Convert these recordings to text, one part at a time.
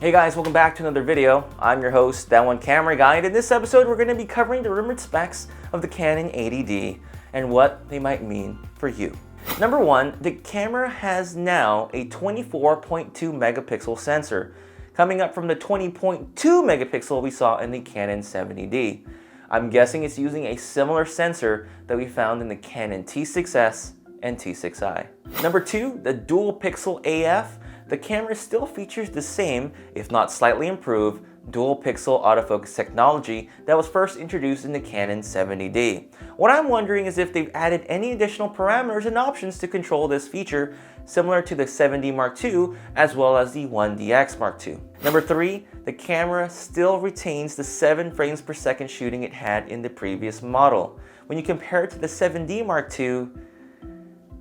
Hey guys, welcome back to another video. I'm your host, That One Camera Guy, and in this episode we're going to be covering the rumored specs of the Canon 80D and what they might mean for you. Number one, the camera has now a 24.2 megapixel sensor, coming up from the 20.2 megapixel we saw in the Canon 70D. I'm guessing it's using a similar sensor that we found in the Canon T6S and T6i. Number two, the dual pixel AF. The camera still features the same, if not slightly improved, dual pixel autofocus technology that was first introduced in the Canon 70D. What I'm wondering is if they've added any additional parameters and options to control this feature, similar to the 7D Mark II as well as the 1DX Mark II. Number three, the camera still retains the 7 frames per second shooting it had in the previous model. When you compare it to the 7D Mark II,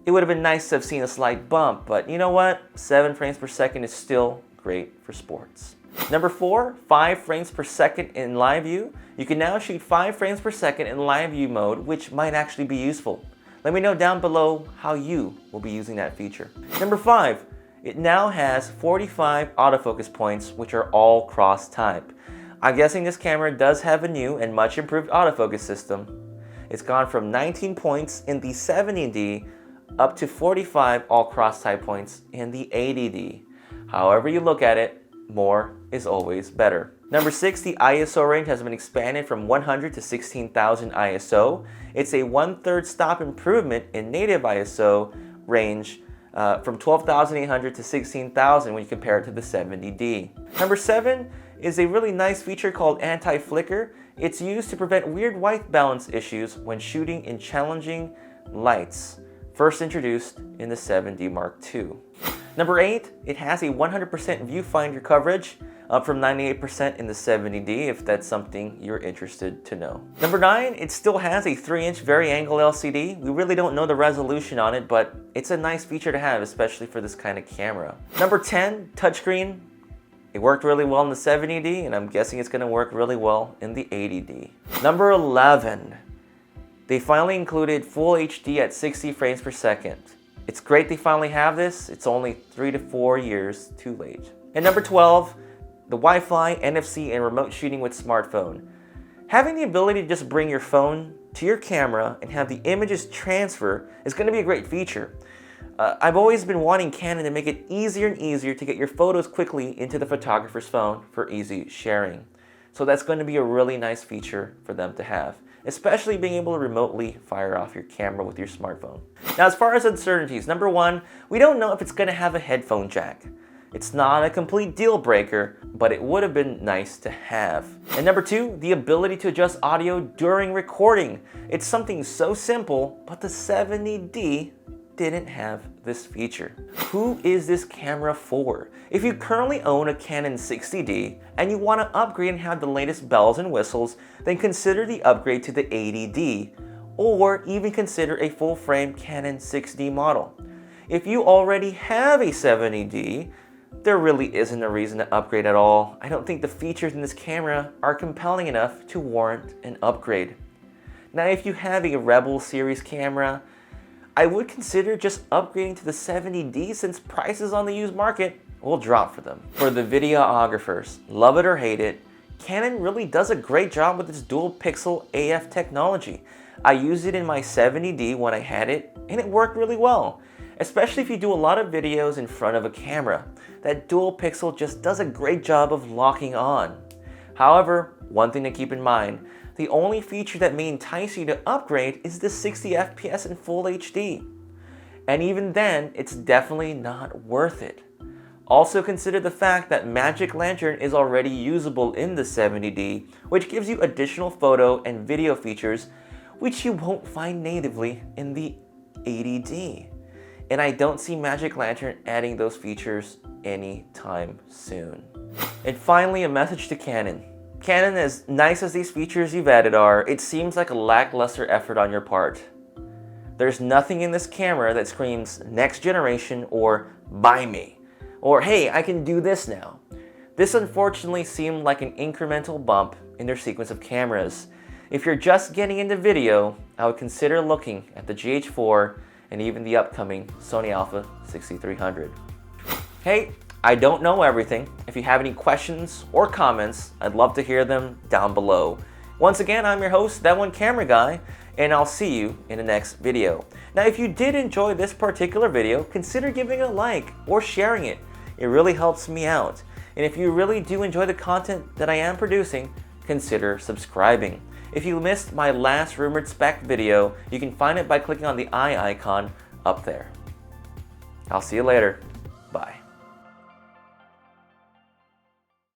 it would have been nice to have seen a slight bump, but you know what? 7 frames per second is still great for sports. Number four, 5 frames per second in live view. You can now shoot 5 frames per second in live view mode, which might actually be useful. Let me know down below how you will be using that feature. Number five, it now has 45 autofocus points, which are all cross-type. I'm guessing this camera does have a new and much improved autofocus system. It's gone from 19 points in the 70D up to 45 all cross-type points in the 80D. However you look at it, more is always better. Number six, the ISO range has been expanded from 100 to 16,000 ISO. It's a 1/3 stop improvement in native ISO range from 12,800 to 16,000 when you compare it to the 70D. Number seven is a really nice feature called anti-flicker. It's used to prevent weird white balance issues when shooting in challenging lights, first introduced in the 7D Mark II. Number eight, it has a 100% viewfinder coverage, up from 98% in the 70D, if that's something you're interested to know. Number nine, it still has a 3-inch vari-angle LCD. We really don't know the resolution on it, but it's a nice feature to have, especially for this kind of camera. Number 10, touchscreen. It worked really well in the 70D, and I'm guessing it's going to work really well in the 80D. Number 11, they finally included Full HD at 60 frames per second. It's great they finally have this. It's only 3 to 4 years too late. And number 12, the Wi-Fi, NFC, and remote shooting with smartphone. Having the ability to just bring your phone to your camera and have the images transfer is going to be a great feature. I've always been wanting Canon to make it easier and easier to get your photos quickly into the photographer's phone for easy sharing. So that's going to be a really nice feature for them to have, especially being able to remotely fire off your camera with your smartphone. Now, as far as uncertainties, number one, we don't know if it's going to have a headphone jack. It's not a complete deal breaker, but it would have been nice to have. And number two, the ability to adjust audio during recording. It's something so simple, but the 70D didn't have this feature. Who is this camera for? If you currently own a Canon 60D and you want to upgrade and have the latest bells and whistles, then consider the upgrade to the 80D, or even consider a full-frame Canon 6D model. If you already have a 70D, there really isn't a reason to upgrade at all. I don't think the features in this camera are compelling enough to warrant an upgrade. Now, if you have a Rebel series camera, I would consider just upgrading to the 70D since prices on the used market will drop for them. For the videographers, love it or hate it, Canon really does a great job with its dual pixel AF technology. I used it in my 70D when I had it, and it worked really well, especially if you do a lot of videos in front of a camera. That dual pixel just does a great job of locking on. However, one thing to keep in mind, the only feature that may entice you to upgrade is the 60 FPS in Full HD. And even then, it's definitely not worth it. Also consider the fact that Magic Lantern is already usable in the 70D, which gives you additional photo and video features which you won't find natively in the 80D. And I don't see Magic Lantern adding those features anytime soon. And finally, a message to Canon. Canon, as nice as these features you've added are, it seems like a lackluster effort on your part. There's nothing in this camera that screams next generation or buy me, or hey, I can do this now. This unfortunately seemed like an incremental bump in their sequence of cameras. If you're just getting into video, I would consider looking at the GH4 and even the upcoming Sony Alpha 6300. Hey, I don't know everything. If you have any questions or comments, I'd love to hear them down below. Once again, I'm your host, That One Camera Guy, and I'll see you in the next video. Now, if you did enjoy this particular video, consider giving it a like or sharing it. It really helps me out. And if you really do enjoy the content that I am producing, consider subscribing. If you missed my last rumored spec video, you can find it by clicking on the eye icon up there. I'll see you later. Bye.